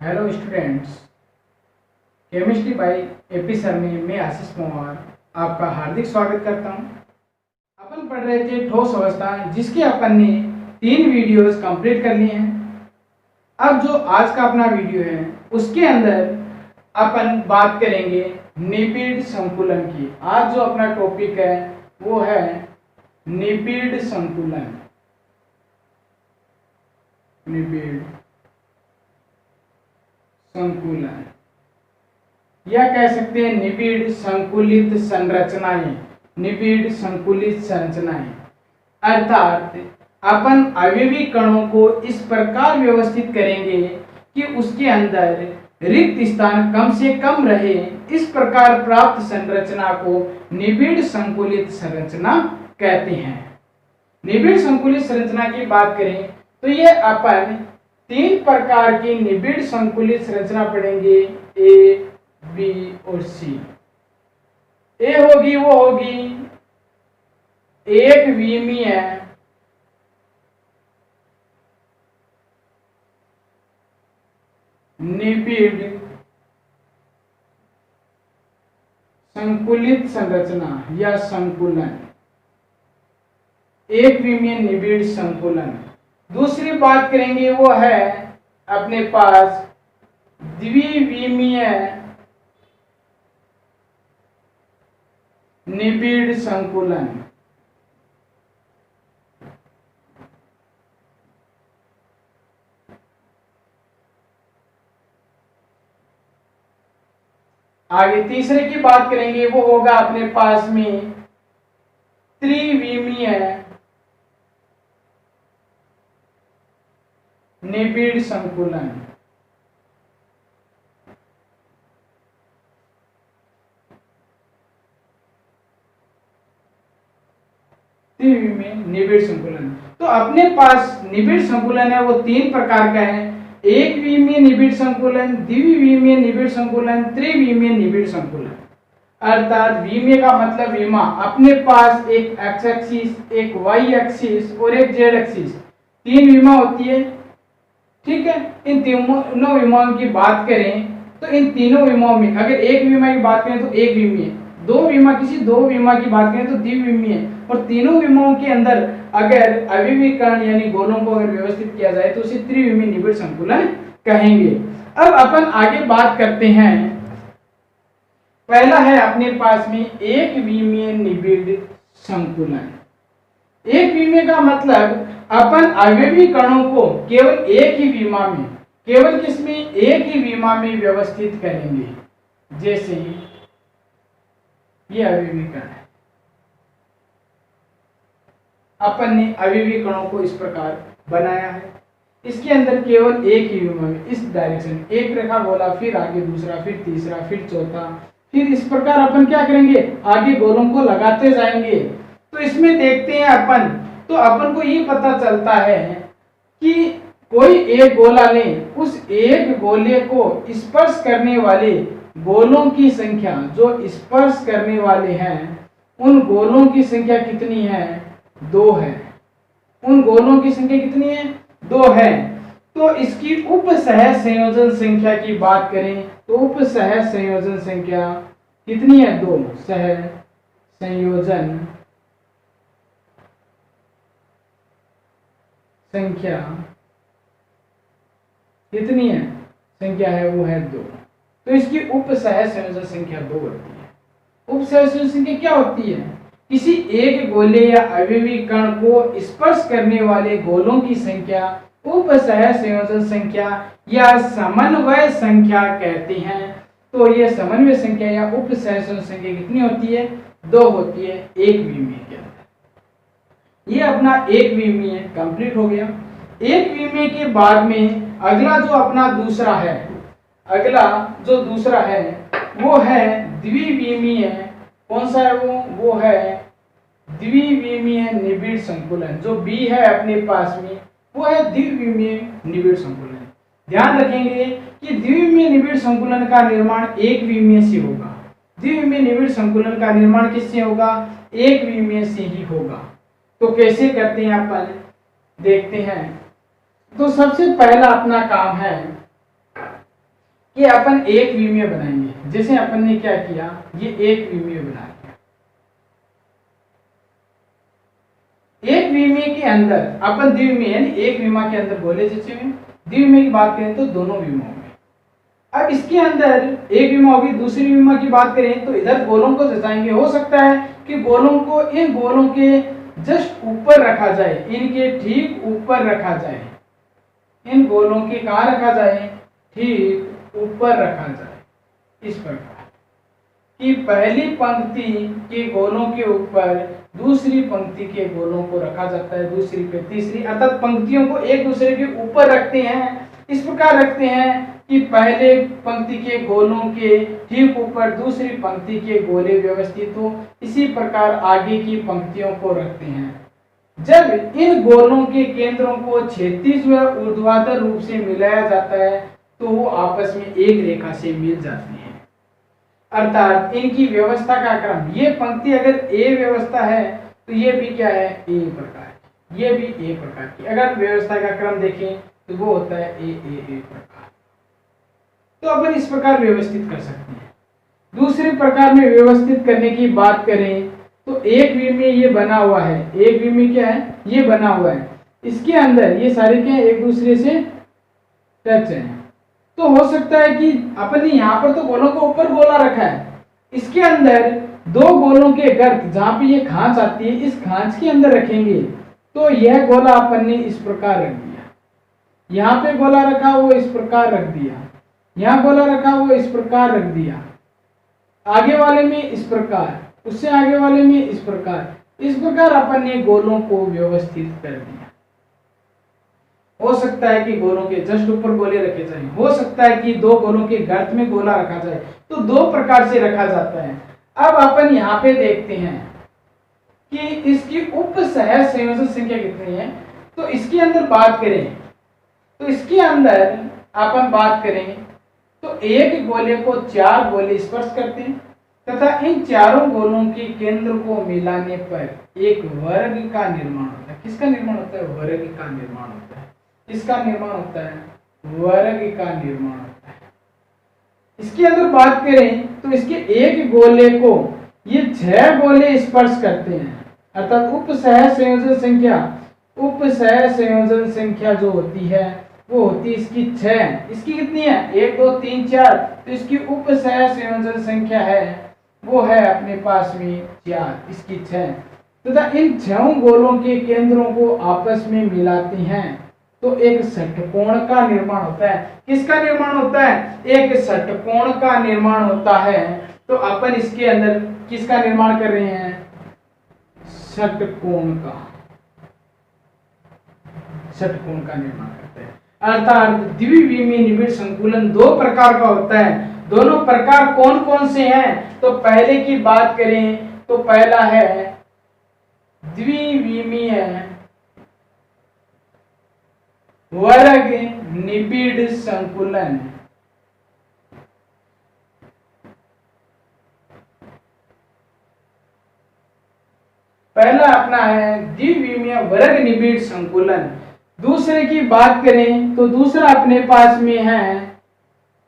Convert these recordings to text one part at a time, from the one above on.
Hello students, chemistry by AP sir में मैं आशीष पवार आपका हार्दिक स्वागत करता हूं। अपन पढ़ रहे थे ठोस अवस्था, जिसके अपन ने 3 वीडियोस कंप्लीट कर लिए हैं। अब जो आज का अपना वीडियो है उसके अंदर अपन बात करेंगे निबिड़ संकुलन की। आज जो अपना टॉपिक है वो है निबिड़ संकुलन। निबिड़ संकुलन या कह सकते हैं निबिड़ संकुलित संरचनाएं। निबिड़ संकुलित संरचनाएं अर्थात अपन अवयवी कणों को इस प्रकार व्यवस्थित करेंगे कि उसके अंदर रिक्त स्थान कम से कम रहे। इस प्रकार प्राप्त संरचना को निबिड़ संकुलित संरचना कहते हैं। निबिड़ संकुलित संरचना की बात करें तो ये अपन 3 प्रकार की निबिड़ संकुलित संरचना पढ़ेंगे, ए, बी और सी। ए होगी वो होगी एक विमीय निबिड़ संकुलित संरचना या संकुलन, एक विमीय निबिड़ संकुलन। दूसरी बात करेंगे वो है अपने पास द्विविमीय निबिड़ संकुलन। आगे तीसरे की बात करेंगे वो होगा अपने पास में त्रिविमीय निबिड़ संकुलन। त्रिविमीय निबिड़ संकुलन। तो अपने पास निबिड़ संकुलन है वो 3 प्रकार का है, एक विमीय निबिड़ संकुलन, द्विविमीय निबिड़ संकुलन, त्रिविमीय निबिड़ संकुलन। अर्थात विमीय का मतलब विमा, अपने पास एक एक्स एक्सिस, एक वाई एक्सिस और एक जेड एक्सिस, 3 विमा होती है। ठीक है, इन तीनों विमाओं की बात करें तो इन तीनों विमाओं में अगर एक विमा की बात करें तो एक विमीय, दो विमा की बात करें तो द्विविमीय, और तीनों विमाओं के अंदर अगर अवयवी कण यानी गोलों को अगर व्यवस्थित किया जाए तो उसे त्रिविमीय निबिड़ संकुलन कहेंगे। अब अपन आगे बात करते हैं। पहला है अपने पास में एक विमीय निबिड़ संकुलन। एक विमीय का मतलब अपन अवयवी कणों को केवल एक ही विमा में, केवल किसमें, एक ही विमा में व्यवस्थित करेंगे। जैसे ये अवयवी कण है, अपन ने अवयवी कणों को इस प्रकार बनाया है। इसके अंदर केवल एक ही विमा में इस डायरेक्शन एक रेखा गोला, फिर आगे दूसरा, फिर तीसरा, फिर चौथा, फिर इस प्रकार अपन क्या करेंगे, आगे गोलों को लगाते जाएंगे। तो इसमें देखते हैं अपन, तो अपन को ये पता चलता है कि कोई एक गोला लें, उस एक गोले को स्पर्श करने वाले गोलों की संख्या, जो स्पर्श करने वाले हैं उन गोलों की संख्या कितनी है, 2 है। उन गोलों की संख्या कितनी है, 2 है। तो इसकी उपसह संयोजन संख्या की बात करें तो उपसह संयोजन संख्या कितनी है, 2। सह संयोजन संख्या कितनी है, संख्या है वो है 2। तो इसकी उपसह संयोजन संख्या 2 होती है। उपसह संयोजन संख्या क्या होती है, किसी एक गोले या अवयवी कण को स्पर्श करने वाले गोलों की संख्या उपसह संयोजन संख्या या समन्वय संख्या कहते हैं। तो ये समन्वय संख्या या उपसह संयोजन संख्या कितनी होती है, 2 होती है एक विमीय के अंदर। ये अपना एक विमीय कंप्लीट हो गया। एक विमीय के बाद में अगला जो अपना दूसरा है, अगला जो दूसरा है वो है द्विविमीय। कौन सा है वो है द्विविमीय निबिड़ संकुलन। जो बी है अपने पास में वो है द्विविमीय निबिड़ संकुलन। ध्यान रखेंगे कि द्विविमीय निबिड़ संकुलन का निर्माण एक विमीय से होगा। द्विविमीय निबिड़ संकुलन का निर्माण किससे होगा, एक विमीय से ही होगा। तो कैसे करते हैं अपन देखते हैं। तो सबसे पहला अपना काम है कि अपन एक विमीय बनाएंगे। जैसे अपन ने क्या किया, ये एक विमीय बना लिया। एक विमीय के अंदर अपन द्विविमीय यानी एक विमा के अंदर गोले जैसे में, द्विविमीय की बात करें तो दोनों विमाओं में। अब इसके अंदर एक विमा होगी, दूसरी विमा की बात करें तो इधर गोलों को जचाएंगे। हो सकता है कि गोलों को इन गोलों के जस्ट ऊपर रखा जाए, इनके ठीक ऊपर रखा जाए। इन गोलों के कहां रखा जाए, ठीक ऊपर रखा जाए। इस प्रकार कि पहली पंक्ति के गोलों के ऊपर दूसरी पंक्ति के गोलों को रखा जाता है, दूसरी पे तीसरी, अर्थात पंक्तियों को एक दूसरे के ऊपर रखते हैं। इस प्रकार रखते हैं कि पहले पंक्ति के गोलों के ठीक ऊपर दूसरी पंक्ति के गोले व्यवस्थित हो। इसी प्रकार आगे की पंक्तियों को रखते हैं। जब इन गोलों के केंद्रों को क्षैतिज व ऊर्ध्वाधर रूप से मिलाया जाता है तो वो आपस में एक रेखा से मिल जाती हैं। अर्थात इनकी व्यवस्था का क्रम, ये पंक्ति अगर ए व्यवस्था है तो ये भी क्या है, ए प्रकार, ये भी ए प्रकार की। अगर व्यवस्था का क्रम देखें तो वो होता है ए प्रकार। तो अपन इस प्रकार व्यवस्थित कर सकते हैं। दूसरे प्रकार में व्यवस्थित करने की बात करें तो एक विमीय ये बना हुआ है, एक विमीय क्या है, ये बना हुआ है। इसके अंदर ये सारे क्या है, एक दूसरे से टच है। तो हो सकता है कि अपन ने यहाँ पर तो गोलों को ऊपर गोला रखा है, इसके अंदर दो गोलों के गर्त जहां पे ये खांच आती है, इस खांच के अंदर रखेंगे तो यह गोला अपन ने इस प्रकार रख दिया। यहाँ पे गोला रखा वो इस प्रकार रख दिया, यहाँ गोला रखा वो इस प्रकार रख दिया, आगे वाले में इस प्रकार, उससे आगे वाले में इस प्रकार अपन ने गोलों को व्यवस्थित कर दिया। हो सकता है कि गोलों के जस्ट ऊपर गोले रखे जाएं, हो सकता है कि दो गोलों के गर्त में गोला रखा जाए, तो दो प्रकार से रखा जाता है। अब अपन यहाँ पे देखते हैं कि इसकी उप सहज संयोजन संख्या कितनी है। तो इसके अंदर बात करें तो इसके अंदर अपन बात करें तो एक गोले को चार गोले स्पर्श करते हैं तथा इन चारों गोलों के केंद्र को मिलाने पर एक वर्ग का निर्माण होता है। किसका निर्माण होता है, वर्ग का निर्माण होता है। इसका निर्माण होता है, वर्ग का निर्माण होता है। इसके अंदर बात करें तो इसके एक गोले को ये 6 गोले स्पर्श करते हैं, अर्थात उप सहज संयोजन संख्या जो होती है वो होती है इसकी 6। इसकी कितनी है, 1 2 3 4, तो इसकी उप सहज संयोजन संख्या है वो है अपने पास में 4, इसकी 6। तथा इन 6 गोलों के केंद्रों को आपस में मिलाती हैं तो एक षटकोण का निर्माण होता है। किसका निर्माण होता है, एक षटकोण का निर्माण होता है। तो अपन इसके अंदर किसका निर्माण कर रहे हैं, षटकोण का निर्माण करते हैं। अर्थात द्विविमीय निबिड़ संकुलन दो प्रकार का होता है। दोनों प्रकार कौन कौन से हैं, तो पहले की बात करें तो पहला है द्विविमीय वर्ग निबिड़ संकुलन। पहला अपना है द्विविमीय वर्ग निबिड़ संकुलन। दूसरे की बात करें तो दूसरा अपने पास में है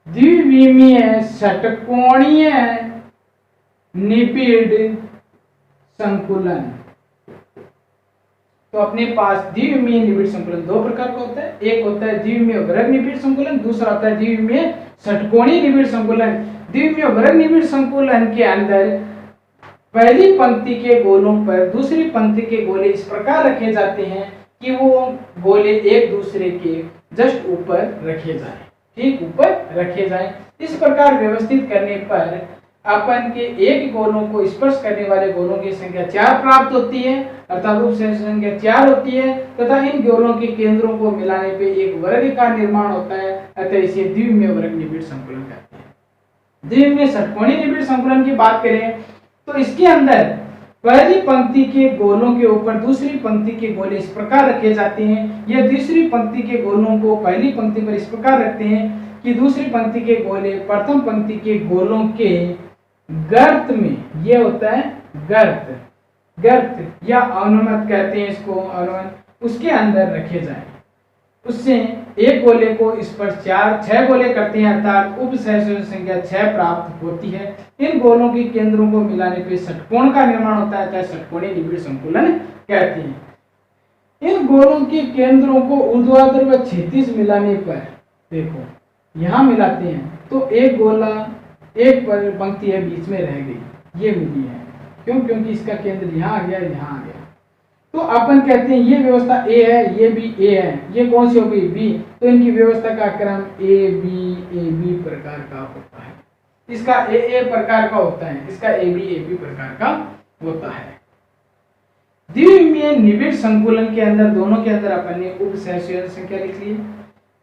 द्विविमीय षटकोणीय निबिड़ संकुलन। तो अपने पास द्विविमीय निबिड़ संकुलन दो प्रकार का होता है। एक होता है द्विविमीय वर्ग निबिड़ संकुलन, दूसरा होता है द्विविमीय षटकोणीय निबिड़ संकुलन। द्विविमीय वर्ग निबिड़ संकुलन के अंदर पहली पंक्ति के गोलों पर दूसरी पंक्ति के गोले इस प्रकार रखे जाते हैं कि वो गोले एक दूसरे के जस्ट ऊपर रखे जाएं, ठीक ऊपर रखे जाएं। इस प्रकार व्यवस्थित करने पर अपन के एक गोलों को स्पर्श करने वाले गोलों की संख्या 4 प्राप्त होती है, अर्थात उप संख्या 4 होती है तथा इन गोलों के केंद्रों को मिलाने पे एक वर्ग का निर्माण होता है, अतः इसे द्विविमीय वर्ग निबिड़ संकुलन कहते हैं। द्विविमीय षटकोणीय निबिड़ संकुलन की बात करें तो इसके अंदर पहली पंक्ति के गोलों के ऊपर दूसरी पंक्ति के गोले इस प्रकार रखे जाते हैं, या दूसरी पंक्ति के गोलों को पहली पंक्ति पर इस प्रकार रखते हैं कि दूसरी पंक्ति के गोले प्रथम पंक्ति के गोलों के गर्त में, ये होता है गर्त या अनुमत कहते हैं इसको, अनुमत, उसके अंदर रखे जाएं। उससे एक गोले को स्पर्श 6 गोले करते हैं अर्थात उप सहसंयोजन संख्या 6 प्राप्त होती है। इन गोलों के केंद्रों को मिलाने पर षटकोण का निर्माण होता है, चाहे षटकोणीय निबिड़ संकुलन कहते हैं। इन गोलों के केंद्रों को ऊर्ध्वाधर व क्षैतिज मिलाने पर देखो यहाँ मिलाते हैं तो एक गोला एक पंक्ति है बीच में रह गई, ये मिली है। क्यों? क्योंकि इसका केंद्र यहाँ आ गया, यहाँ आ गया। तो अपन कहते हैं ये व्यवस्था ए है, ये भी ए है, ये कौन सी हो गई बी। तो इनकी व्यवस्था का क्रम ए बी प्रकार का होता है। इसका ए प्रकार का होता है, इसका ए बी प्रकार का होता है। द्विविमीय निबिड़ संकुलन के अंदर दोनों के अंदर अपन ने उप सहसंयोजन संख्या लिख ली।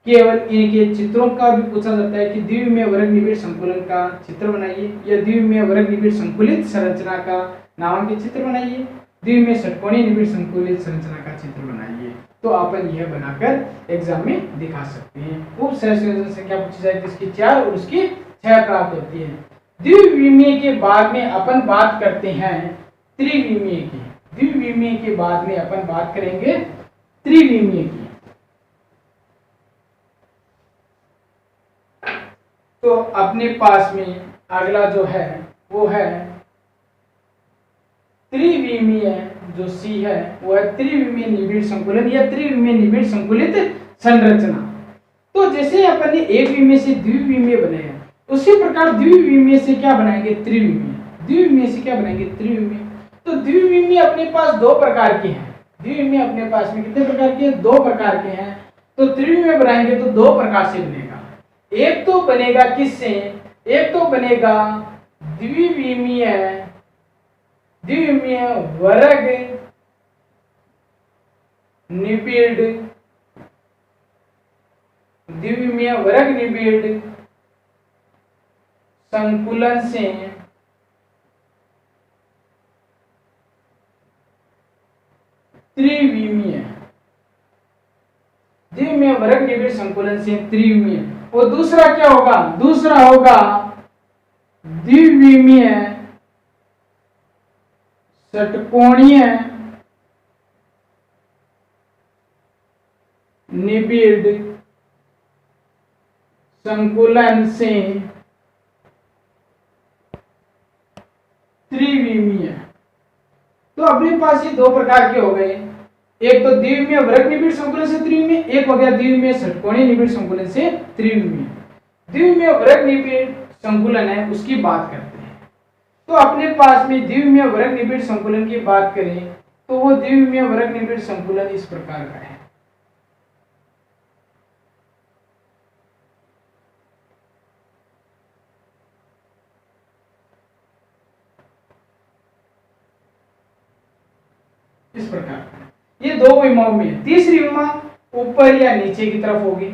केवल इनके चित्रों का भी पूछा जाता है कि द्विविमीय वर्ग निबिड़ संकुलन का चित्र बनाइए या द्विविमीय वर्ग निबिड़ संकुलित संरचना का नामांकित चित्र बनाइए, द्विविमीय षटकोणीय निबिड़ संकुलित संरचना का चित्र बनाइए। तो अपन यह बनाकर एग्जाम में दिखा सकते हैं। उप सहसंयोजन संख्या पूछी जाए तो इसकी 4 और उसकी 6 प्राप्त होती है। द्विविमीय के बाद में अपन बात करते हैं त्रिविमीय की। द्विविमीय के बाद में अपन बात करेंगे त्रिविमीय की। तो अपने पास में अगला जो है वो है त्रिविमीय, जो सी है वो है त्रिविमीय निबिड़ संकुलन या त्रिविमीय निबिड़ संकुलित संरचना। तो जैसे अपन ने एक विमीय से द्विविमीय बनाया, उसी प्रकार द्विविमीय से क्या बनाएंगे त्रिविमीय, द्विविमीय से क्या बनाएंगे त्रिविमीय। तो द्विविमीय अपने पास 2 प्रकार के हैं। द्विविमीय अपने पास में कितने प्रकार के हैं? 2 प्रकार के हैं। तो त्रिविमीय बनाएंगे तो 2 प्रकार से बनेगा। एक तो बनेगा किससे? एक तो बनेगा द्विविमीय वर्ग निबिड़, द्विविमीय वर्ग निबिड़ संकुलन से त्रिविमीय, द्विविमीय वर्ग निबिड़ संकुलन से त्रिविमीय। और दूसरा क्या होगा? दूसरा होगा द्विविमीय षटकोणीय निबिड़ संकुलन से त्रिविमीय। तो अपने पास ये 2 प्रकार के हो गए, एक तो द्विविमीय वर्ग निबिड़ संकुलन से त्रिविमीय, एक हो गया द्विविमीय षटकोणीय निबिड़ संकुलन से त्रिविमीय। द्विविमीय वर्ग निबिड़ संकुलन है उसकी बात करते हैं। तो अपने पास में द्विविमीय वर्ग निबिड़ संकुलन की बात करें तो वो द्विविमीय वर्ग निबिड़ संकुलन इस प्रकार का है। इस प्रकार का ये 2 विमाओं में। तीसरी विमा ऊपर या नीचे की तरफ होगी।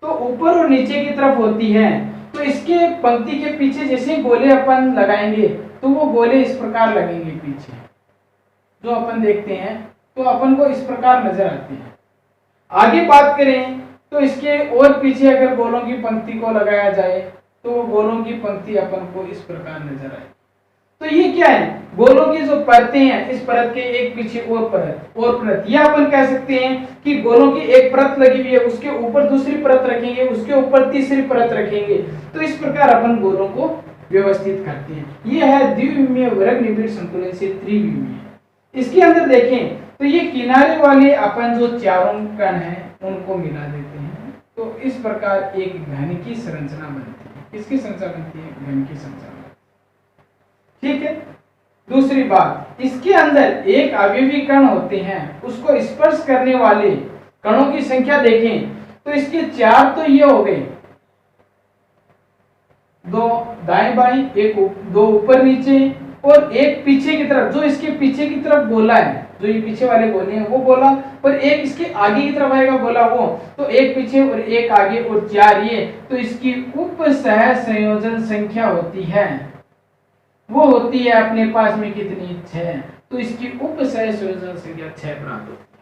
तो ऊपर और नीचे की तरफ होती है तो इसके पंक्ति के पीछे जैसे गोले अपन लगाएंगे तो वो गोले इस प्रकार लगेंगे पीछे, जो अपन देखते हैं तो अपन को इस प्रकार नजर आती है। आगे बात करें तो इसके और पीछे अगर गोलों की पंक्ति को लगाया जाए तो वो गोलों की पंक्ति अपन को इस प्रकार नजर आए। तो ये क्या है? गोलों की जो परतें हैं, इस परत के एक पीछे और परत, यह अपन कह सकते हैं कि गोलों की एक परत लगी हुई है, उसके ऊपर दूसरी परत रखेंगे, उसके ऊपर तीसरी परत रखेंगे। तो इस प्रकार अपन गोलों को व्यवस्थित करते हैं। यह है द्विविमीय वर्ग निबिड़ संकुलन से त्रिविमीय। इसके अंदर देखें तो ये किनारे वाले अपन जो चारों कण हैं उनको मिला देते हैं तो इस प्रकार एक घन की संरचना बनती है। किसकी संरचना बनती है? घन की संरचना। ठीक है। दूसरी बात, इसके अंदर एक अवयवी कण होते हैं, उसको स्पर्श करने वाले कणों की संख्या देखें तो इसके 4 तो ये हो गए, 2 दाएं बाएं, एक 2 ऊपर नीचे और एक पीछे की तरफ। जो इसके पीछे की तरफ गोला है, जो ये पीछे वाले गोले हैं वो गोला, और एक इसके आगे की तरफ आएगा गोला वो, तो एक पीछे और एक आगे और 4 ये। तो इसकी उप सह संयोजन संख्या होती है, वो होती है अपने पास में कितनी? 6। तो इसकी उप सह संयोजन संख्या 6 प्राप्त होती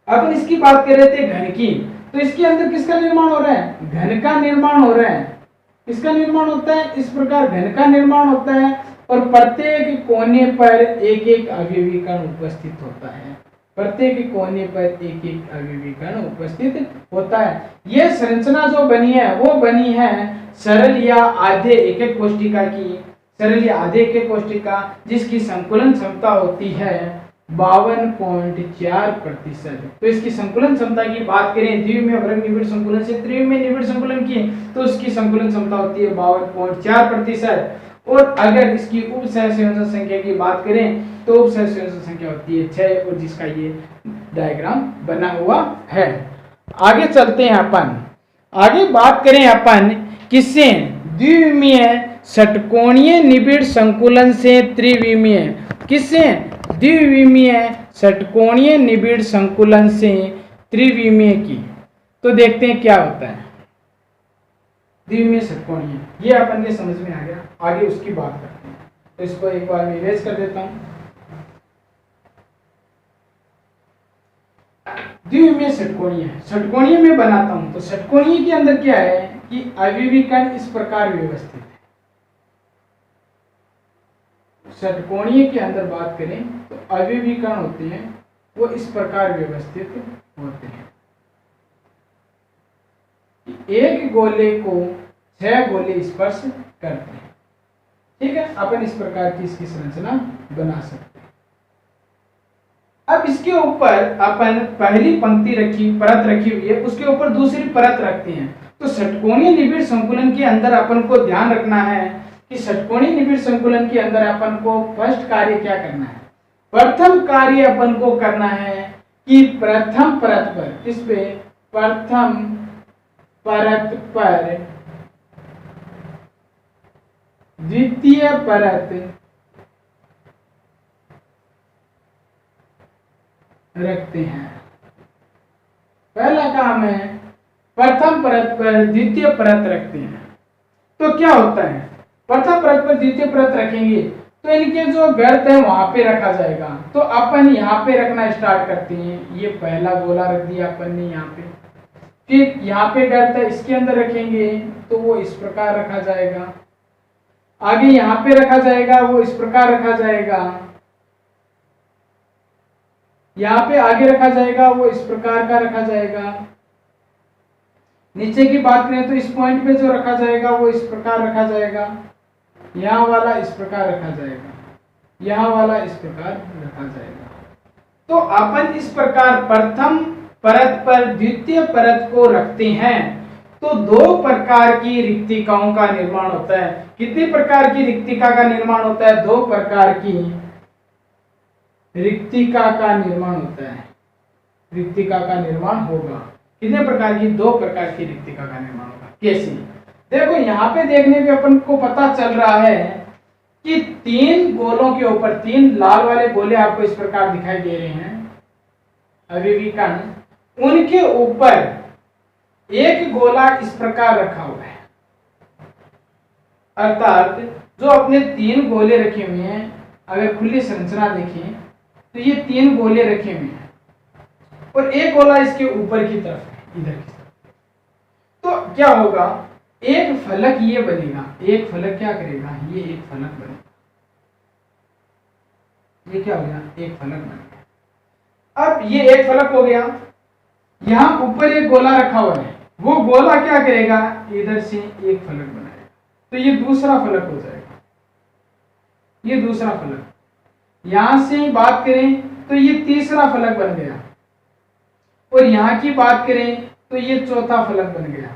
है। अब इसकी बात कर रहे थे घन की, तो इसके अंदर किसका निर्माण हो रहा है? घन का निर्माण हो रहा है। किसका निर्माण होता है? इस प्रकार घन का निर्माण होता है और प्रत्येक कोने पर एक एक अवयवी कण उपस्थित होता है। प्रत्येक कोने पर एक एक अवयवी कण उपस्थित होता है। यह संरचना जो बनी है वो बनी है सरल या आधे एक एक कोशिका की, सरल या आधे एक एक कोशिका, जिसकी संकुलन क्षमता होती है 52.4%। तो इसकी संकुलन क्षमता की बात करें द्विविमीय वर्ग निबिड़ संकुलन से त्रिविमीय निबिड़ संकुलन की, तो उसकी संकुलन क्षमता होती है 52.4%। और अगर इसकी उप सहसंयोजन संख्या की बात करें तो उप सहसंयोजन संख्या होती है 6, और जिसका ये डायग्राम बना हुआ है। आगे चलते हैं अपन, आगे बात करें अपन किससे, द्विविमीय षटकोणीय निबिड़ संकुलन से त्रिविमीय, किससे, द्विविमीय षटकोणीय निबिड़ संकुलन से त्रिविमीय की। तो देखते हैं क्या होता है द्विविमीय षटकोणीय, ये अपन के समझ में आ गया, आगे उसकी बात करते हैं। तो इसको एक बार मैं इरेज कर देता हूं। द्विविमीय षटकोणीय, षटकोणीय में बनाता हूं, तो षटकोणीय के अंदर क्या है कि अवयवी कण इस प्रकार व्यवस्थित है। षटकोणीय के अंदर बात करें तो अवयवी कण होते हैं वो इस प्रकार व्यवस्थित होते हैं। एक गोले को 6 गोले स्पर्श करते हैं। ठीक है, अपन इस प्रकार की इसकी संरचना बना सकते हैं। अब इसके ऊपर अपन पहली पंक्ति रखी, परत रखी हुई है, उसके ऊपर दूसरी परत रखते हैं। तो षटकोणीय निबिड़ संकुलन के अंदर अपन को ध्यान रखना है कि षटकोणीय निबिड़ संकुलन के अंदर अपन को फर्स्ट कार्य क्या करना है, प्रथम कार्य अपन को करना है कि प्रथम परत पर, किस पे, प्रथम परत पर द्वितीय परत रखते हैं। पहला काम है प्रथम परत पर द्वितीय परत रखते हैं। तो क्या होता है, प्रथम परत पर द्वितीय परत रखेंगे तो इनके जो गर्त है वहां पे रखा जाएगा। तो अपन यहाँ पे रखना स्टार्ट करते हैं। ये पहला गोला रख दिया अपन ने यहाँ पे, फिर यहाँ पे गर्त है इसके अंदर रखेंगे तो वो इस प्रकार रखा जाएगा। आगे यहाँ पे रखा जाएगा, वो इस प्रकार रखा जाएगा। यहाँ पे आगे रखा जाएगा, वो इस प्रकार का रखा जाएगा। नीचे की बात करें तो इस पॉइंट पे जो रखा जाएगा वो इस प्रकार रखा जाएगा। यहाँ वाला इस प्रकार रखा जाएगा, यहाँ वाला इस प्रकार रखा जाएगा। तो अपन इस प्रकार प्रथम परत पर द्वितीय परत को रखते हैं तो 2 प्रकार की रिक्तिकाओं का निर्माण होता है। कितने प्रकार की रिक्तिका का निर्माण होता है, 2 प्रकार की रिक्तिका का निर्माण होता है। रिक्तिका का निर्माण होगा, कितने प्रकार की, 2 प्रकार की रिक्तिका का निर्माण होगा। कैसे, देखो यहाँ पे देखने पे अपन को पता चल रहा है कि 3 गोलों के ऊपर, 3 लाल वाले गोले आपको इस प्रकार दिखाई दे रहे हैं अवयवी कण, उनके ऊपर एक गोला इस प्रकार रखा हुआ है। अर्थात जो अपने 3 गोले रखे हुए हैं, अगर खुली संरचना देखें तो ये 3 गोले रखे हुए हैं और एक गोला इसके ऊपर की तरफ है, इधर की तरफ। तो क्या होगा, एक फलक ये बनेगा, एक फलक क्या करेगा, ये एक फलक बनेगा। ये क्या हो गया, एक फलक बन गया। अब ये एक फलक हो गया, यहां ऊपर एक गोला रखा हुआ है, वो गोला क्या करेगा, इधर से एक फलक बनाएगा। तो ये दूसरा फलक हो जाएगा, ये दूसरा फलक। यहां से बात करें तो ये तीसरा फलक बन गया, और यहां की बात करें तो ये चौथा फलक बन गया।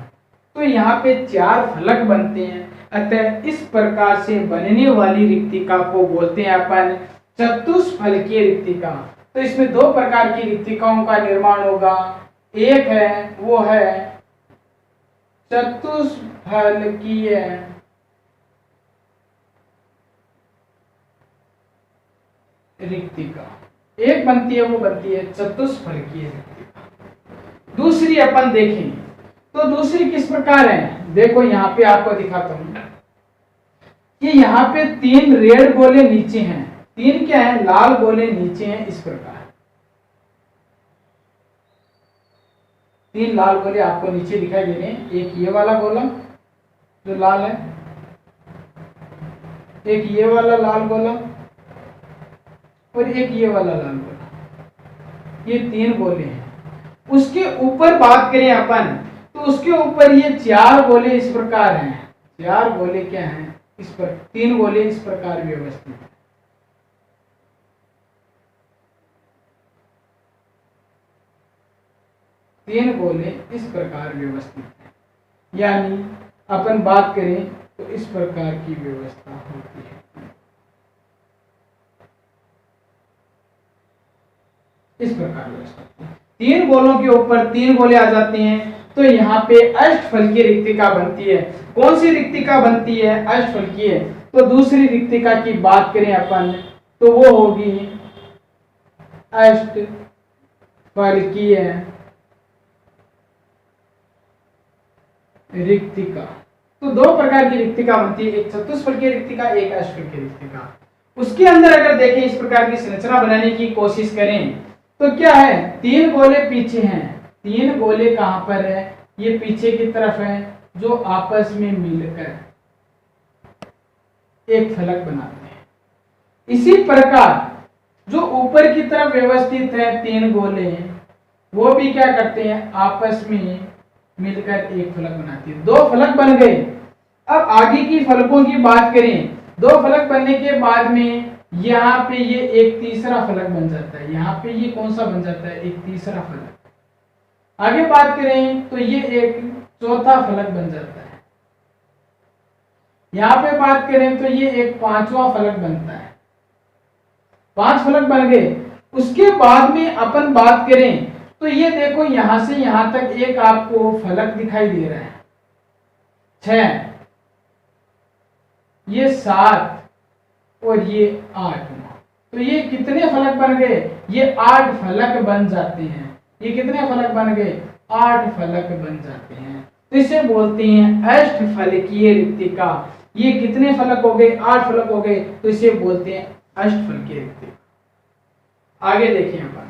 तो यहाँ पे 4 फलक बनते हैं। अतः इस प्रकार से बनने वाली रिक्तिका को बोलते हैं अपन चतुष्फलकीय रिक्तिका। तो इसमें 2 प्रकार की रिक्तिकाओं का निर्माण होगा। एक है वो है चतुष्फलकीय रिक्तिका, एक बनती है वो बनती है चतुष्फलकीय रिक्तिका। दूसरी अपन देखें तो दूसरी किस प्रकार है, देखो यहाँ पे आपको दिखाता हूं कि यहाँ पे 3 रेड गोले नीचे हैं, 3 क्या है, लाल गोले नीचे हैं। इस प्रकार 3 लाल गोले आपको नीचे दिखाई दे रहे हैं। एक ये वाला गोला जो लाल है, एक ये वाला लाल गोला और एक ये वाला लाल गोला। ये 3 गोले हैं। उसके ऊपर बात करें अपन तो उसके ऊपर ये 4 गोले इस प्रकार हैं। 4 गोले क्या हैं? इस पर 3 गोले इस प्रकार व्यवस्थित हैं। तीन गोले इस प्रकार व्यवस्थित हैं, यानी अपन बात करें तो इस प्रकार की व्यवस्था होती है। इस प्रकार व्यवस्था 3 गोलों के ऊपर 3 गोले आ जाते हैं तो यहाँ पे अष्टफलकीय रिक्तिका बनती है। कौन सी रिक्तिका बनती है? अष्टफलकीय। तो दूसरी रिक्तिका की बात करें अपन तो वो होगी अष्टफलकीय रिक्तिका। तो 2 प्रकार की रिक्तिका बनती है, एक चतुष्फलकीय रिक्तिका, एक अष्टफलकीय रिक्तिका। उसके अंदर अगर देखें इस प्रकार की संरचना बनाने की कोशिश करें तो क्या है? 3 गोले पीछे हैं। 3 गोले कहां पर है? ये पीछे की तरफ है, जो आपस में मिलकर एक फलक बनाते हैं। इसी प्रकार जो ऊपर की तरफ व्यवस्थित है 3 गोले, वो भी क्या करते हैं? आपस में मिलकर एक फलक बनाती है। 2 फलक बन गए। अब आगे की फलकों की बात करें, 2 फलक बनने के बाद में यहाँ पे ये एक तीसरा फलक बन जाता है। यहाँ पे ये कौन सा बन जाता है? एक तीसरा फलक। आगे बात करें तो ये एक चौथा फलक बन जाता है। यहाँ पे बात करें तो ये एक 5वां फलक बनता है। 5 फलक बन गए। उसके बाद में अपन बात करें तो ये देखो यहां से यहां तक एक आपको फलक दिखाई दे रहा है 6, ये 7 और ये 8। तो ये कितने फलक बन गए? ये 8 फलक बन जाते हैं। ये कितने फलक बन गए? 8 फलक बन जाते हैं। तो इसे बोलते हैं अष्टफलकीय रिक्तिका। ये कितने फलक हो गए? 8 फलक हो गए, तो इसे बोलते हैं अष्टफलकीय रिक्तिका। आगे देखिए अपन,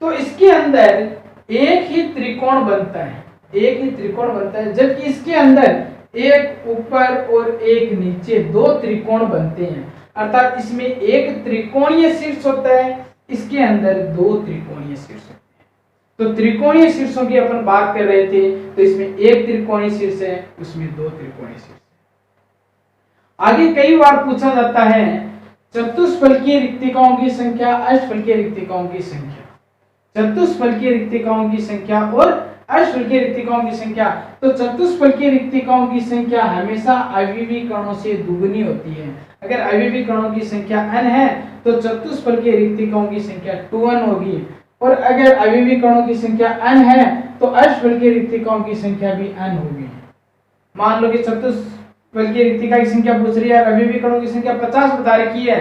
तो इसके अंदर एक ही त्रिकोण बनता है। एक ही त्रिकोण बनता है, जबकि इसके अंदर एक ऊपर और एक नीचे 2 त्रिकोण बनते हैं। अर्थात इसमें एक त्रिकोणीय शीर्ष होता है, इसके अंदर 2 त्रिकोणीय शीर्ष होते हैं। तो त्रिकोणीय शीर्षों की अपन बात कर रहे थे, तो इसमें एक त्रिकोणीय शीर्ष है, उसमें 2 त्रिकोणीय शीर्ष है। आगे कई बार पूछा जाता है चतुष्फलकीय रिक्तिकाओं की संख्या, अष्टफलकीय रिक्तिकाओं की संख्या। चतुष्फलकीय रिक्तिकाओं की संख्या और अष्टफलकीय रिक्तिकाओं की संख्या। तो चतुष्फलकीय रिक्तिकाओं की संख्या हमेशा अवयवी कणों से दुगनी होती है। अगर अवयवी कणों की संख्या n है तो चतुष्फलकीय रिक्तिकाओं की संख्या 2n होगी, और अगर अवयवी कणों की संख्या n है तो अष्टफलकीय रिक्तिकाओं की संख्या भी n होगी। मान लो कि चतुष्फलकीय रिक्तिका की संख्या पूछ रही है, अवयवी कणों की संख्या 50 बता रखी है,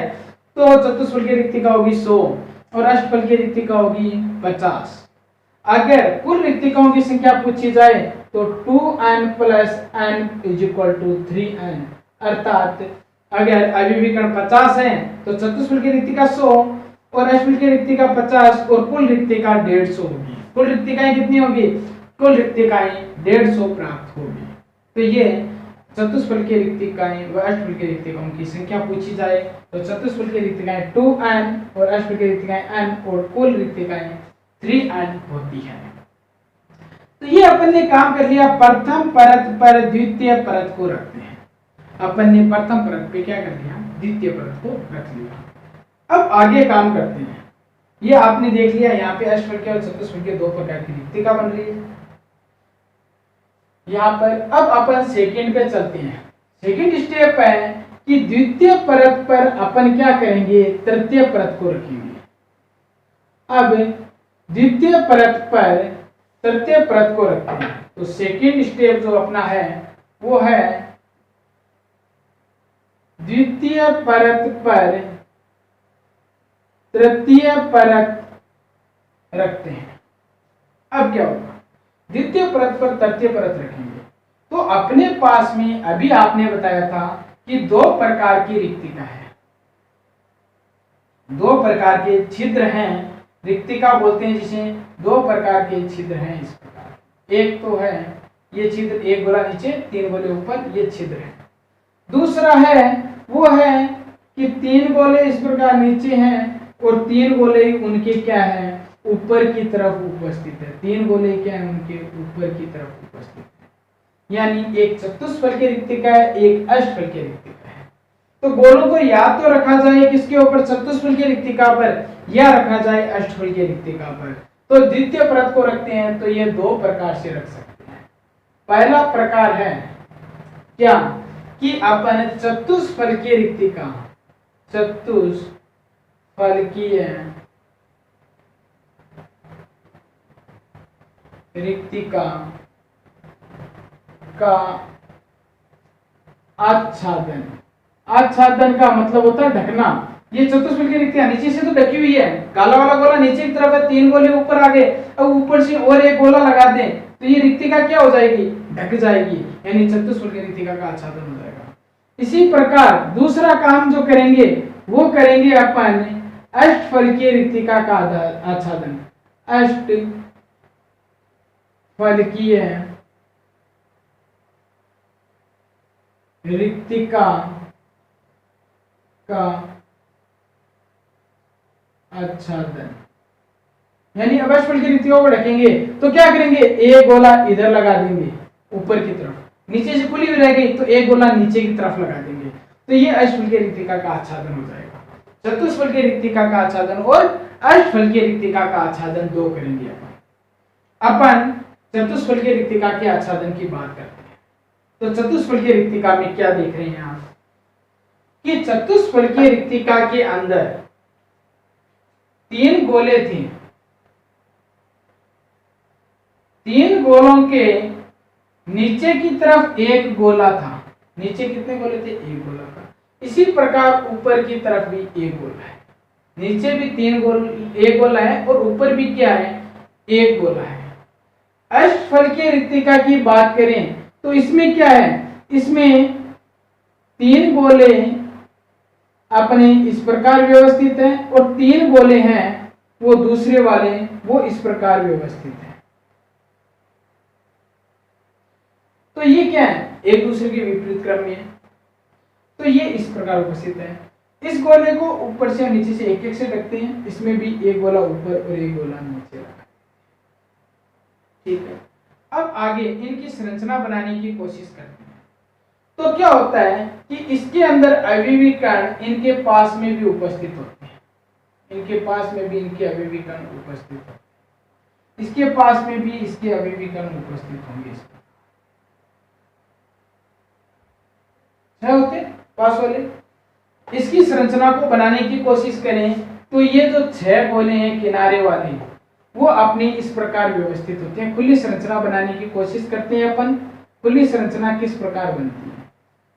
तो चतुष्फलकीय रिक्तिका होगी 100 और अष्टफलकीय रिक्तिका होगी 50। अगर कुल रिक्तिकाओं की संख्या पूछी जाए तो 2n + n = 3n। अर्थात अगर अवयवी कण 50 हैं तो चतुष्फलकीय रिक्तिका 100 और अष्टफलकीय रिक्तिका 50 और कुल रिक्तिका 150 होगी। कुल रिक्तिकाएं कितनी होगी? कुल रिक्तिकाएं 150 प्राप्त होगी। तो ये चतुष्फलकीय रिक्तिकाएं व अष्टफलकीय रिक्तिकाओं की संख्या पूछी जाए तो चतुष्फलकीय रिक्तिकाएं 2n और अष्टफलकीय रिक्तिकाएं n और कुल रिक्तिकाएं 3n होती है। तो ये अपन ने काम कर लिया, प्रथम परत पर द्वितीय परत को रखते हैं। अपन ने प्रथम परत पे क्या कर लिया? द्वितीय परत को रख लिया। अब आगे काम करते हैं। ये आपने देख लिया, यहाँ पे अष्टफलकीय और चतुष्फलकीय 2 प्रकार की रिक्तिका बन रही है। यहाँ पर अब अपन सेकंड पे चलते हैं। सेकंड स्टेप है कि द्वितीय परत पर अपन क्या करेंगे? तृतीय परत को रखेंगे। अब द्वितीय परत पर तृतीय परत को रखते हैं। तो सेकंड स्टेप जो अपना है वो है द्वितीय परत पर तृतीय परत रखते हैं। अब क्या होगा? द्वितीय परत पर तृतीय परत रखेंगे तो अपने पास में अभी आपने बताया था कि 2 प्रकार की रिक्तिका है, 2 प्रकार के छिद्र हैं। रिक्तिका बोलते हैं जिसे 2 प्रकार के छिद्र हैं इस प्रकार। एक तो है ये छिद्र, एक गोला नीचे 3 गोले ऊपर, ये छिद्र है। दूसरा है वो है कि 3 गोले इस प्रकार नीचे हैं और 3 गोले उनके क्या है? ऊपर की तरफ उपस्थित है। 3 गोले क्या है उनके ऊपर की तरफ उपस्थित है, यानी एक चतुष्फलकीय रिक्तिका है, एक अष्टफलकीय रिक्तिका है। तो गोलों को या तो रखा जाए किसके ऊपर, चतुष्फलकीय रिक्तिका पर, या रखा जाए अष्टफलकीय रिक्तिका पर। तो द्वितीय परत को रखते हैं तो ये 2 प्रकार से रख सकते हैं। पहला प्रकार है क्या कि अपन चतुष्फलकीय रिक्तिका, चतुष्फलकीय रिक्तिका का आच्छादन। आच्छादन का मतलब होता है ढकना। ये चतुष्फलकीय रिक्तिका नीचे से तो ढकी हुई है, काला वाला गोला नीचे की तरफ है, 3 गोले ऊपर आ गए, अब ऊपर से और एक गोला लगा दें तो ये रिक्तिका क्या हो जाएगी, ढक जाएगी, यानी चतुष्फलकीय रिक्तिका का आच्छादन हो जाएगा। इसी प्रकार दूसरा काम जो करेंगे वो करेंगे अपन अष्टफलकीय रिक्तिका का आच्छादन। अष्टफलकीय रिक्तिका का आच्छादन, यानी अब अष्टफलकीय रिक्तिका को ढकेंगे तो क्या करेंगे, एक गोला इधर लगा देंगे ऊपर की तरफ, नीचे से खुली हुई रह गई तो एक गोला नीचे की तरफ लगा देंगे, तो ये अष्टफलकीय रिक्तिका का आच्छादन हो जाएगा। चतुष्फलकीय रिक्तिका का आच्छादन और अष्टफलकीय रिक्तिका का आच्छादन 2 करेंगे अपन चतुष्फलकीय रिक्तिका के आच्छादन की बात करते हैं। तो चतुष्फलकीय रिक्तिका में क्या देख रहे हैं आप कि चतुष्फलकीय रिक्तिका के अंदर 3 गोले थे। 3 गोलों के नीचे की तरफ एक गोला था। नीचे कितने गोले थे, एक गोला था। इसी प्रकार ऊपर की तरफ भी एक गोला है। नीचे भी 3 गोल, एक गोला है और ऊपर भी क्या है, एक गोला है। अष्टफलकीय रिक्तिका की बात करें तो इसमें क्या है, इसमें 3 गोले अपने इस प्रकार व्यवस्थित हैं और 3 गोले हैं वो दूसरे वाले वो इस प्रकार व्यवस्थित हैं। तो ये क्या है, एक दूसरे के विपरीत क्रम में है, तो ये इस प्रकार उपस्थित है। इस गोले को ऊपर से नीचे से एक एक से ढकते हैं, इसमें भी एक गोला ऊपर और एक गोला नीचे रखा, ठीक है। अब आगे इनकी संरचना बनाने की कोशिश करते हैं। तो क्या होता है कि इसके अंदर अवयवी कण इनके पास में भी उपस्थित होते हैं, इनके पास में भी इनके अवयवी कण उपस्थित होते हैं, इसके पास में भी इसके अवयवी कण उपस्थित होंगे। होते पास वाले। इसकी संरचना को बनाने की कोशिश करें तो ये जो 6 गोले हैं किनारे वाले वो अपनी इस प्रकार व्यवस्थित होते हैं। खुली संरचना बनाने की कोशिश करते हैं अपन। खुली संरचना किस प्रकार बनती है,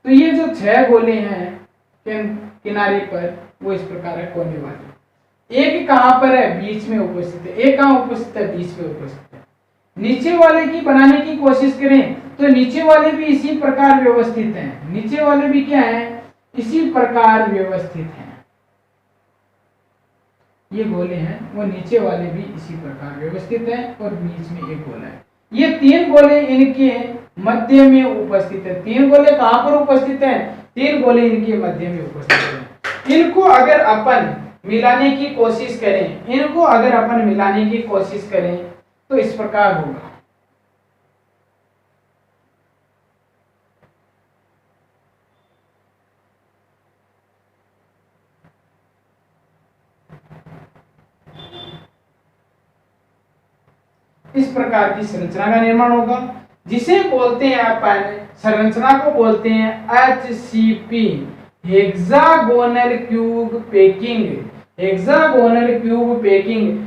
तो ये जो 6 गोले हैं किनारे पर वो इस प्रकार है, कोने वाले। एक कहां पर है, बीच में उपस्थित है। एक कहां उपस्थित है, बीच में उपस्थित है। नीचे वाले की बनाने की कोशिश करें तो नीचे वाले भी इसी प्रकार व्यवस्थित हैं। नीचे वाले भी क्या है, इसी प्रकार व्यवस्थित हैं। ये गोले हैं वो नीचे वाले भी इसी प्रकार व्यवस्थित हैं और बीच में एक गोला है। ये 3 गोले इनके मध्य में उपस्थित है। 3 गोले कहां पर उपस्थित हैं, 3 गोले इनके मध्य में उपस्थित हैं। इनको अगर अपन मिलाने की कोशिश करें, इनको अगर अपन मिलाने की कोशिश करें तो इस प्रकार होगा। इस प्रकार की संरचना का निर्माण होगा जिसे बोलते हैं अपन, संरचना को बोलते हैं HCP, hexagonal cube packing. Hexagonal cube packing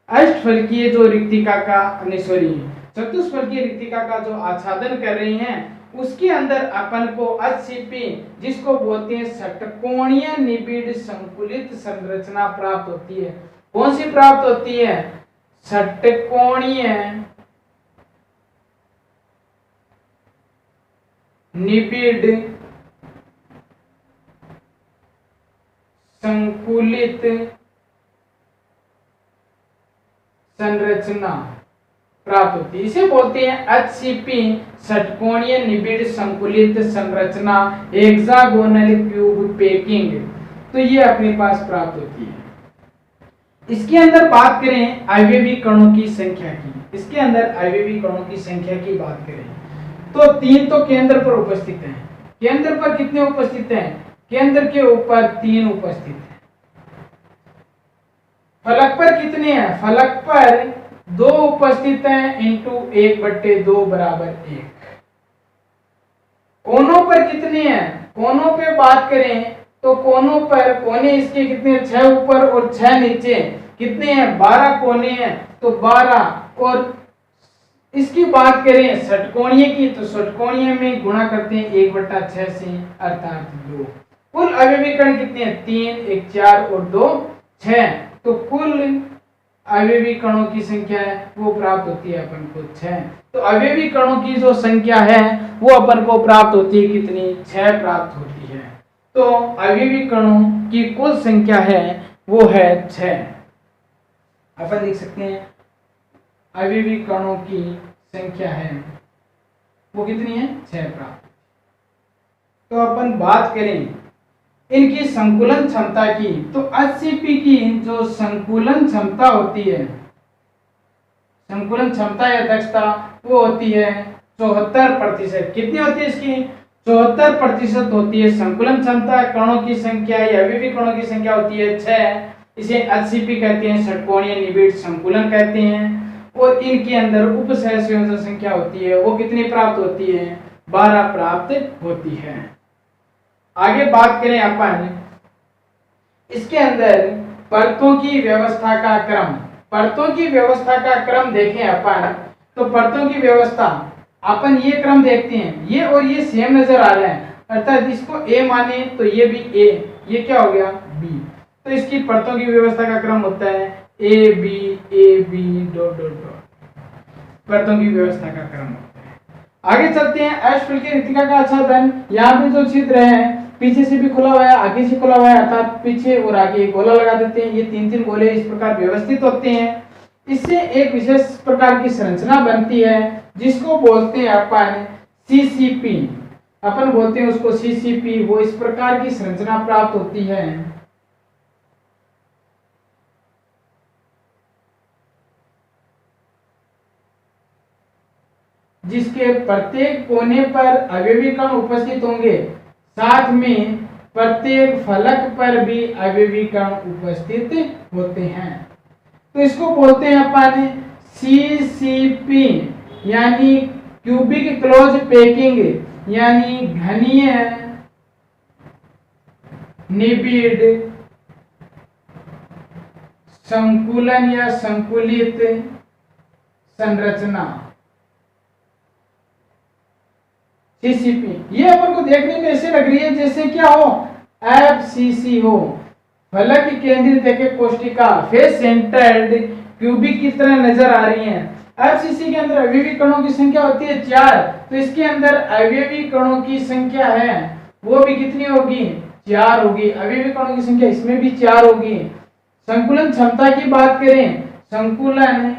अष्टफलकीय जो रिक्तिका का चतुष्फलकीय रिक्तिका का जो आच्छादन कर रही हैं उसके अंदर अपन को HCP जिसको बोलते हैं षटकोणीय निबिड़ संकुलित संरचना प्राप्त होती है। कौन सी प्राप्त होती है, षटकोणीय निबिड़ संकुलित संरचना प्राप्त होती है। इसे बोलते हैं HCP, षटकोणीय निबिड़ संकुलित संरचना, हेक्सागोनल क्यूब पैकिंग। तो ये अपने पास प्राप्त होती है। इसके अंदर बात करें अवयवी कणों की संख्या की, इसके अंदर अवयवी कणों की संख्या की बात करें तो 3 तो केंद्र पर उपस्थित हैं। केंद्र पर कितने उपस्थित हैं? केंद्र के ऊपर 3 उपस्थित हैं। फलक पर कितने हैं? फलक पर 2 उपस्थित हैं इंटू 1/2 बराबर 1। कोनों पर कितने हैं? कोनों पे बात करें तो कोनों पर कोने इसके कितने? 6 ऊपर और 6 नीचे। कितने हैं? 12 कोने हैं तो 12। और इसकी बात करें षटकोणीय की तो षटकोणीय में गुणा करते हैं 1/6 से अर्थात 2। कुल अवयवी कण कितने हैं? 3, 1 4 और 2 6। तो कुल अवयवी कणों की संख्या है वो प्राप्त होती है अपन को 6। तो अवयवी कणों की जो संख्या है वो अपन को प्राप्त होती है कितनी? 6 प्राप्त होती है। तो अवयवी कणों की कुल संख्या है वो है 6। अपन देख सकते हैं अवयवी कणों की संख्या है वो कितनी है? 6 प्राप्त। तो अपन बात करें इनकी संकुलन क्षमता की तो एचसीपी की जो संकुलन क्षमता होती है, संकुलन क्षमता या दक्षता वो होती है 74%। कितनी होती है इसकी? 74% होती है संकुलन क्षमता। कणों की संख्या या अवयवी कणों की संख्या होती है 6। इसे एचसीपी कहते हैं, षटकोणीय निबिड़ संकुलन कहते हैं। और इनके अंदर उपसह संयोजन संख्या होती है वो कितनी प्राप्त होती है? 12 प्राप्त होती है। आगे बात करें अपन इसके अंदर परतों की व्यवस्था का क्रम। परतों की व्यवस्था का क्रम देखें अपन तो परतों की व्यवस्था अपन ये क्रम देखते हैं, ये और ये सेम नजर आ रहे हैं अर्थात इसको ए माने तो ये भी ए, ये क्या हो गया? बी। तो इसकी परतों की व्यवस्था का क्रम होता है A B dot dot dot. परतों की व्यवस्था का क्रम होता है। आगे चलते हैं अष्टफलकीय रिक्तिका का आच्छादन। यहाँ पे जो छिद्र है पीछे से भी खुला हुआ है, आगे से खुला हुआ है अर्थात पीछे और आगे गोला लगा देते हैं। ये 3-3 गोले इस प्रकार व्यवस्थित होते हैं। इससे एक विशेष प्रकार की संरचना बनती है जिसको बोलते हैं अपन सीसीपी। अपन बोलते हैं उसको सीसीपी। वो इस प्रकार की संरचना प्राप्त होती है जिसके प्रत्येक कोने पर अवयवी कण उपस्थित होंगे, साथ में प्रत्येक फलक पर भी अवयवी कण उपस्थित होते हैं। तो इसको बोलते हैं अपन सीसीपी यानी क्यूबिक क्लोज पैकिंग यानी घनीय निबिड़ संकुलन या संकुलित संरचना सीसीपी। ये अपन को देखने में ऐसे लग रही है जैसे क्या हो? एफसीसी हो, फलक केंद्रित एक कोशिका फेस सेंटर्ड क्यूबिक की तरह नजर आ रही है। एफसीसी के अंदर अवयवी कणों की संख्या होती है 4। तो इसके अंदर अवयवी कणों की संख्या है वो भी कितनी होगी? 4 होगी। अवयवी कणों की संख्या इसमें भी 4 होगी। संकुलन क्षमता की बात करें, संकुलन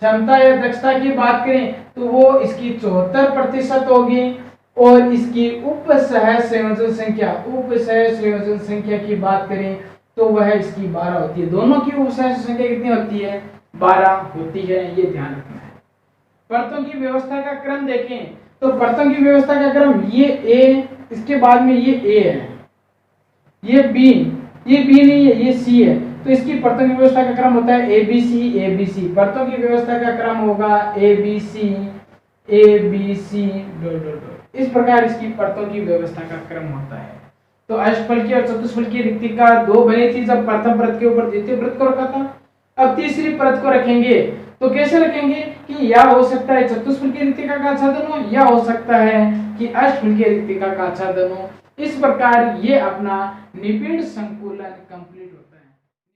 क्षमता या दक्षता की बात करें तो वो इसकी 74% होगी। और इसकी उपसह संयोजन संख्या, उपसह संयोजन संख्या की बात करें तो वह इसकी 12 होती है। दोनों की उपसह संख्या कितनी होती है? 12 होती है। ये ध्यान रखना है। परतों की व्यवस्था का क्रम देखें तो परतों की व्यवस्था का क्रम ये ए, इसके बाद में ये ए है, ये बी नहीं है, ये सी है। तो इसकी परतों की व्यवस्था का क्रम होता है एबीसी। परतों की व्यवस्था का क्रम होगा एबीसी डॉट डॉट डॉट। इस प्रकार इसकी परतों की व्यवस्था का क्रम होता है। तो अष्टफलकीय और चतुष्फलकीय रिक्तिका 2 बनी थी जब प्रथम परत के ऊपर द्वितीय परत को रखा था। अब तीसरी परत को रखेंगे तो कैसे रखेंगे कि या हो सकता है चतुष्फलकीय रिक्तिका का आच्छादन हो या हो सकता है कि अष्टफलकीय रिक्तिका का आच्छादन हो। इस प्रकार ये अपना निबिड़ संकुलन कंप्लीट होता है।